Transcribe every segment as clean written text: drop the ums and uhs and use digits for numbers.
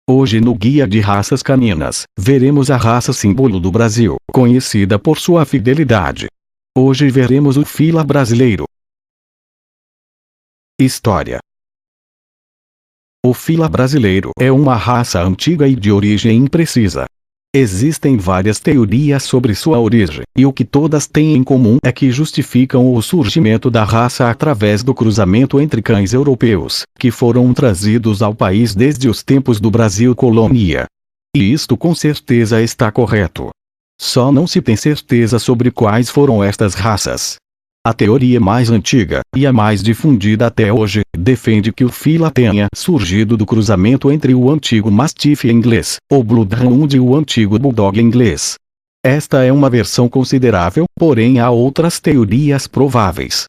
Hoje no Guia de Raças Caninas, veremos a raça símbolo do Brasil, conhecida por sua fidelidade. Hoje veremos o fila brasileiro. História. O fila brasileiro é uma raça antiga e de origem imprecisa. Existem várias teorias sobre sua origem, e o que todas têm em comum é que justificam o surgimento da raça através do cruzamento entre cães europeus, que foram trazidos ao país desde os tempos do Brasil colônia. E isto com certeza está correto. Só não se tem certeza sobre quais foram estas raças. A teoria mais antiga, e a mais difundida até hoje, defende que o fila tenha surgido do cruzamento entre o antigo Mastiff inglês, o Bloodhound e o antigo Bulldog inglês. Esta é uma versão considerável, porém há outras teorias prováveis.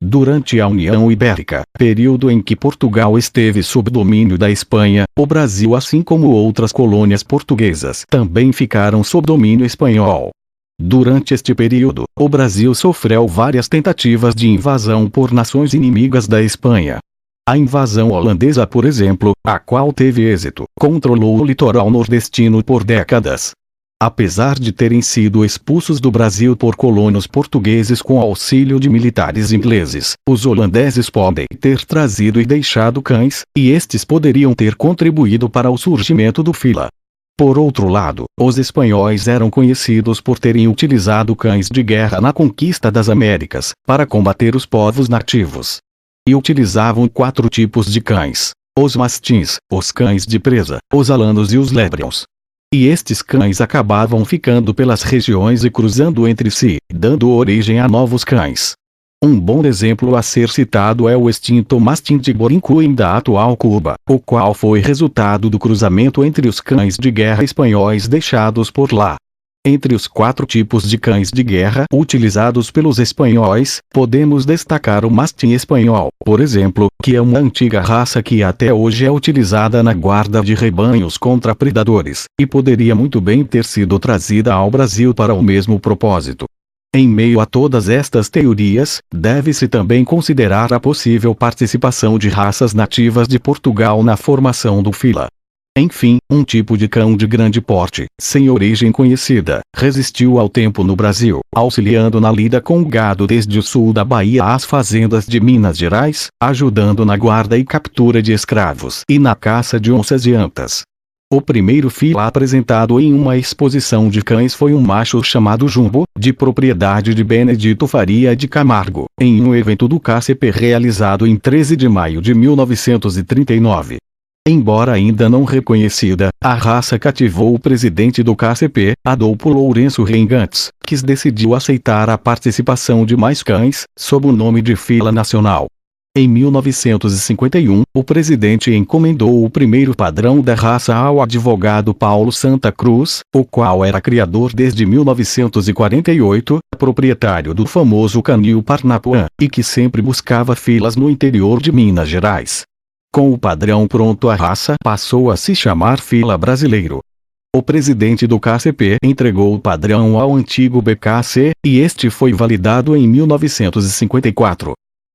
Durante a União Ibérica, período em que Portugal esteve sob domínio da Espanha, o Brasil, assim como outras colônias portuguesas, também ficaram sob domínio espanhol. Durante este período, o Brasil sofreu várias tentativas de invasão por nações inimigas da Espanha. A invasão holandesa, por exemplo, a qual teve êxito, controlou o litoral nordestino por décadas. Apesar de terem sido expulsos do Brasil por colonos portugueses com auxílio de militares ingleses, os holandeses podem ter trazido e deixado cães, e estes poderiam ter contribuído para o surgimento do fila. Por outro lado, os espanhóis eram conhecidos por terem utilizado cães de guerra na conquista das Américas, para combater os povos nativos. E utilizavam 4 tipos de cães: os mastins, os cães de presa, os alanos e os lebrions. E estes cães acabavam ficando pelas regiões e cruzando entre si, dando origem a novos cães. Um bom exemplo a ser citado é o extinto Mastim de Borincuim da atual Cuba, o qual foi resultado do cruzamento entre os cães de guerra espanhóis deixados por lá. Entre os 4 tipos de cães de guerra utilizados pelos espanhóis, podemos destacar o Mastim espanhol, por exemplo, que é uma antiga raça que até hoje é utilizada na guarda de rebanhos contra predadores, e poderia muito bem ter sido trazida ao Brasil para o mesmo propósito. Em meio a todas estas teorias, deve-se também considerar a possível participação de raças nativas de Portugal na formação do fila. Enfim, um tipo de cão de grande porte, sem origem conhecida, resistiu ao tempo no Brasil, auxiliando na lida com o gado desde o sul da Bahia às fazendas de Minas Gerais, ajudando na guarda e captura de escravos e na caça de onças e antas. O primeiro fila apresentado em uma exposição de cães foi um macho chamado Jumbo, de propriedade de Benedito Faria de Camargo, em um evento do KCP realizado em 13 de maio de 1939. Embora ainda não reconhecida, a raça cativou o presidente do KCP, Adolfo Lourenço Reingantes, que decidiu aceitar a participação de mais cães, sob o nome de Fila Nacional. Em 1951, o presidente encomendou o primeiro padrão da raça ao advogado Paulo Santa Cruz, o qual era criador desde 1948, proprietário do famoso canil Parnapuã, e que sempre buscava filas no interior de Minas Gerais. Com o padrão pronto, a raça passou a se chamar fila brasileiro. O presidente do KCP entregou o padrão ao antigo BKC, e este foi validado em 1954.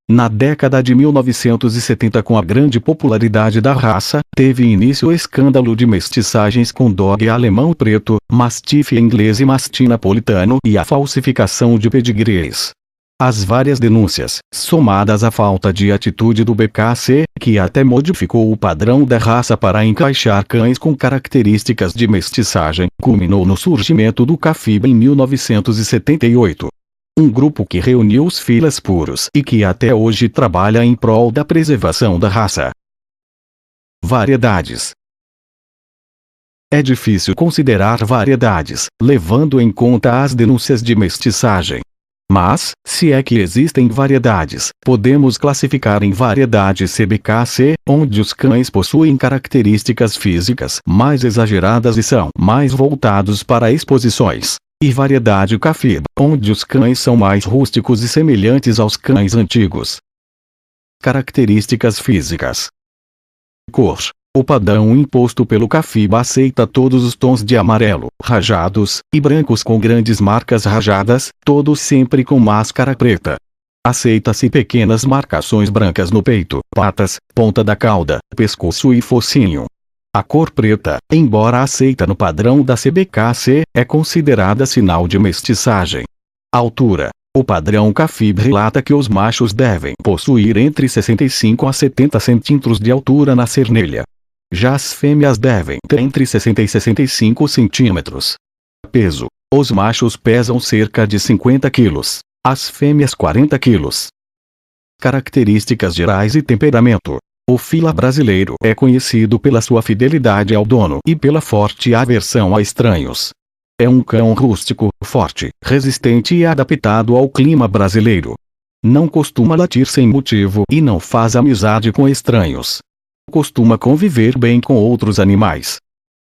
Na década de 1970, com a grande popularidade da raça, teve início o escândalo de mestiçagens com dog alemão preto, mastiff inglês e mastim napolitano e a falsificação de pedigrees. As várias denúncias, somadas à falta de atitude do BKC, que até modificou o padrão da raça para encaixar cães com características de mestiçagem, culminou no surgimento do CAFIBA em 1978. Um grupo que reuniu os filas puros e que até hoje trabalha em prol da preservação da raça. Variedades. É difícil considerar variedades, levando em conta as denúncias de mestiçagem. Mas, se é que existem variedades, podemos classificar em variedade CBKC, onde os cães possuem características físicas mais exageradas e são mais voltados para exposições. E variedade CAFIBA, onde os cães são mais rústicos e semelhantes aos cães antigos. Características físicas. Cor. O padrão imposto pelo CAFIBA aceita todos os tons de amarelo, rajados, e brancos com grandes marcas rajadas, todos sempre com máscara preta. Aceita-se pequenas marcações brancas no peito, patas, ponta da cauda, pescoço e focinho. A cor preta, embora aceita no padrão da CBKC, é considerada sinal de mestiçagem. Altura. O padrão CAFIB relata que os machos devem possuir entre 65 a 70 centímetros de altura na cernelha. Já as fêmeas devem ter entre 60 e 65 centímetros. Peso. Os machos pesam cerca de 50 quilos, as fêmeas 40 quilos. Características gerais e temperamento. O fila brasileiro é conhecido pela sua fidelidade ao dono e pela forte aversão a estranhos. É um cão rústico, forte, resistente e adaptado ao clima brasileiro. Não costuma latir sem motivo e não faz amizade com estranhos. Costuma conviver bem com outros animais.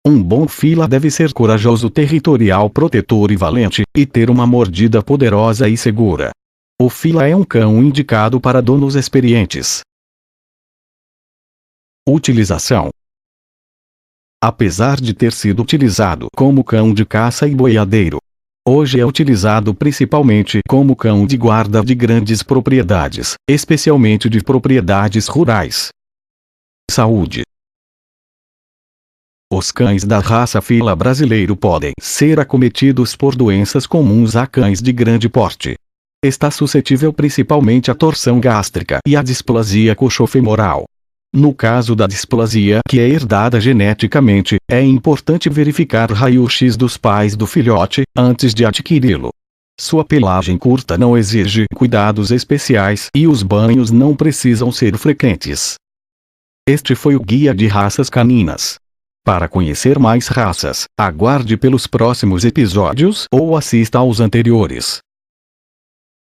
Um bom fila deve ser corajoso, territorial, protetor e valente, e ter uma mordida poderosa e segura. O fila é um cão indicado para donos experientes. Utilização. Apesar de ter sido utilizado como cão de caça e boiadeiro, hoje é utilizado principalmente como cão de guarda de grandes propriedades, especialmente de propriedades rurais. Saúde. Os cães da raça fila brasileiro podem ser acometidos por doenças comuns a cães de grande porte. Está suscetível principalmente à torção gástrica e à displasia coxofemoral. No caso da displasia, que é herdada geneticamente, é importante verificar raio-x dos pais do filhote, antes de adquiri-lo. Sua pelagem curta não exige cuidados especiais e os banhos não precisam ser frequentes. Este foi o Guia de Raças Caninas. Para conhecer mais raças, aguarde pelos próximos episódios ou assista aos anteriores.